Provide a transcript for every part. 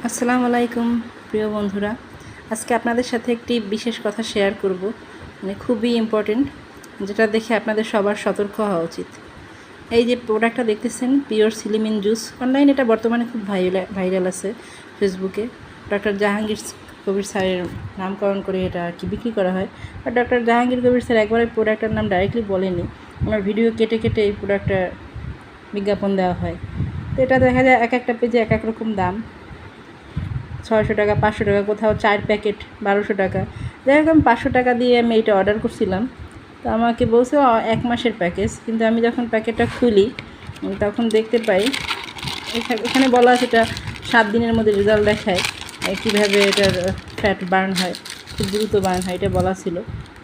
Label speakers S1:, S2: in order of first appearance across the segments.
S1: আসসালামু আলাইকুম প্রিয় বন্ধুরা, আজকে আপনাদের সাথে একটি বিশেষ কথা শেয়ার করব, খুবই ইম্পর্টেন্ট, যেটা দেখে আপনাদের সবার সতর্ক হওয়া উচিত। এই যে প্রোডাক্টটা দেখতেছেন, পিওর সিলিমিন জুস, অনলাইন এটা বর্তমানে খুব ভাইরাল আছে ফেসবুকে। ডক্টর জাহাঙ্গীর কবির স্যারের নামকরণ করে এটা আর কি বিক্রি করা হয়। আর ডক্টর জাহাঙ্গীর কবির স্যার একবার এই প্রোডাক্টের নাম ডাইরেক্টলি বলেনি, আমার ভিডিও কেটে কেটে এই প্রোডাক্টটা বিজ্ঞাপন দেওয়া হয়। তো এটা দেখা যায় এক একটা পেজে এক এক রকম দাম, 600 টাকা, 500 টাকা, কোথাও 4 প্যাকেট 1200 টাকা। যাই হোক, আমি 500 টাকা দিয়ে আমি এটা অর্ডার করছিলাম। তো আমাকে বলছে 1 মাসের প্যাকেজ, কিন্তু আমি যখন প্যাকেটটা খুলি তখন দেখতে পাই এখানে বলা আছে এটা 7 দিনের মধ্যে রেজাল্ট দেখায়, কীভাবে এটার ফ্যাট বার্ন হয়, খুব দ্রুত বার্ন হয়, এটা বলা ছিল।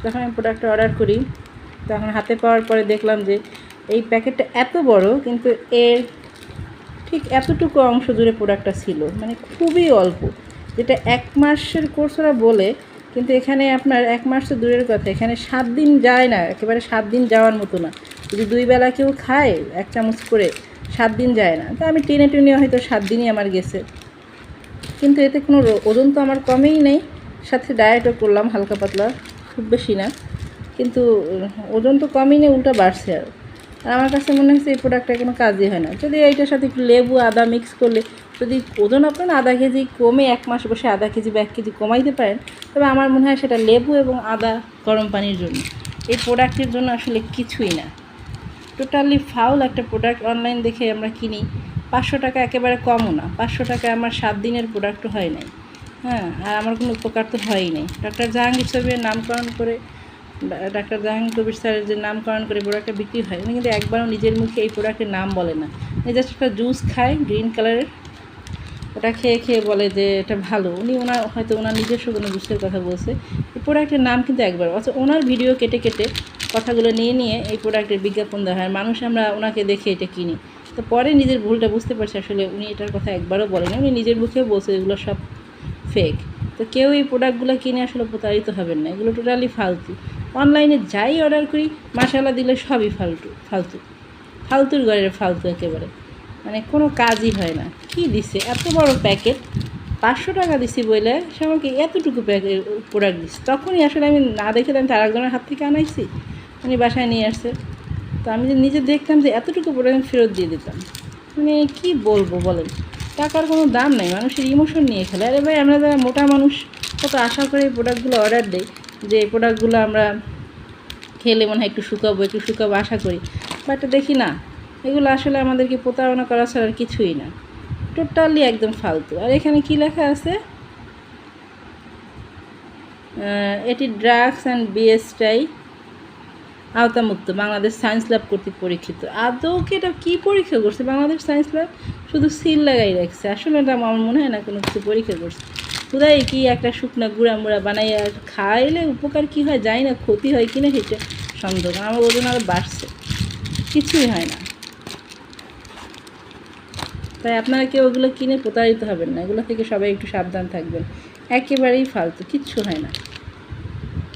S1: যখন আমি প্রোডাক্টটা অর্ডার করি তখন হাতে পাওয়ার পরে দেখলাম যে এই প্যাকেটটা এত বড়, কিন্তু এর ঠিক এতটুকু অংশ জুড়ে প্রোডাক্টটা ছিল, মানে খুবই অল্প, যেটা 1 মাসের কোর্স ওরা বলে, কিন্তু এখানে আপনার 1 মাস তো দূরের কথা, এখানে 7 দিন যায় না, একেবারে 7 দিন যাওয়ার মতো না। যদি 2 বেলা কেউ খায় 1 চামচ করে, 7 দিন যায় না। তো আমি টেনে টেনে হয়তো 7 দিনই আমার গেছে, কিন্তু এতে কোনো ওজন তো আমার কমেই নেই, সাথে ডায়েটও করলাম হালকা পাতলা, খুব বেশি না, কিন্তু ওজন তো কমই নেই, উল্টা বাড়ছে। আর আমার কাছে মনে হচ্ছে এই প্রোডাক্টটা কোনো কাজই হয় না। যদি এইটার সাথে একটু লেবু আদা মিক্স করলে যদি ওজন আপনার আধা কেজি কমে 1 মাস বসে আধা কেজি বা 1 কেজি কমাইতে পারেন, তবে আমার মনে হয় সেটা লেবু এবং আদা গরম পানির জন্য, এই প্রোডাক্টের জন্য আসলে কিছুই না। টোটালি ফাউল একটা প্রোডাক্ট। অনলাইন দেখে আমরা কিনি, 500 টাকা একেবারে কমও না, 500 টাকা আমার 7 দিনের প্রোডাক্টও হয় নাই। হ্যাঁ, আর আমার কোনো উপকার তো হয়ই নেই। ডক্টর জাহাঙ্গীর সাহেবের নামকরণ করে, ডাক্তার জাহাঙ্গীর কবির স্যারের যে নামকরণ করে প্রোডাক্টটা বিক্রি হয়, উনি কিন্তু একবারও নিজের মুখে এই প্রোডাক্টের নাম বলে না। উনি জাস্ট একটা জুস খায় গ্রিন কালারের, ওটা খেয়ে খেয়ে বলে যে এটা ভালো। উনি হয়তো ওনার নিজস্ব কোনো জুসের কথা বলছে, এই প্রোডাক্টের নাম কিন্তু একবার, অথচ ওনার ভিডিও কেটে কেটে কথাগুলো নিয়ে নিয়ে এই প্রোডাক্টের বিজ্ঞাপন দেওয়া হয়, মানুষ আমরা ওনাকে দেখে এটা কিনি। তো পরে নিজের ভুলটা বুঝতে পারছি, আসলে উনি এটার কথা একবারও বলেন, উনি নিজের মুখেও বলছে এগুলো সব ফেক। তো কেউ এই প্রোডাক্টগুলো কিনে আসলে প্রতারিত হবেন না, এগুলো টোটালি ফালতু। অনলাইনে যাই অর্ডার করি মশালা দিলে সবই ফালতুর ঘরের ফালতু একেবারে, মানে কোনো কাজই হয় না। কি দিছে এত বড় প্যাকেট, 500 টাকা দিছি বলে সে আমাকে এতটুকু প্যাকেট প্রোডাক্ট দিচ্ছে। তখনই আসলে আমি না দেখে আমি তার একজনের হাত থেকে আনাইছি, উনি বাসায় নিয়ে আসছে। তো আমি যে নিজে দেখতাম যে এতটুকু প্রোডাক্ট ফেরত দিয়ে দিতাম, মানে কি বলবো বলেন, টাকার কোনো দাম নেই, মানুষের ইমোশন নিয়ে খেলে। আরে ভাই, আমরা যারা মোটা মানুষ কত আশা করে এই প্রোডাক্টগুলো অর্ডার দিই, যে এই প্রোডাক্টগুলো আমরা খেলে মনে হয় একটু শুকাবো আশা করি, বাট দেখি না, এগুলো আসলে আমাদেরকে প্রতারণা করা ছাড়া আর কিছুই না, টোটালি একদম ফালতু। আর এখানে কি লেখা আছে, এটি ড্রাগস অ্যান্ড বিএসটাই আওতামুক্ত, বাংলাদেশ সায়েন্স ল্যাব কর্তৃক পরীক্ষিত। আদৌ কি এটা কী পরীক্ষা করছে বাংলাদেশ সায়েন্স ল্যাব? শুধু সিল লাগাই রাখছে, আসলে এটা আমার মনে হয় না কোনো কিছু পরীক্ষা করছে। কোথায় কি একটা শুকনা গুঁড়া মুড়া বানাইয়া খাইলে উপকার কী হয় জানি না, ক্ষতি হয় কি না সেটা সন্দেহ। আমার ওজন আরও বাড়ছে, কিছুই হয় না। তাই আপনারা কেউ ওগুলো কিনে প্রতারিত হবেন না, এগুলো থেকে সবাই একটু সাবধান থাকবেন, একেবারেই ফালতু, কিচ্ছু হয় না।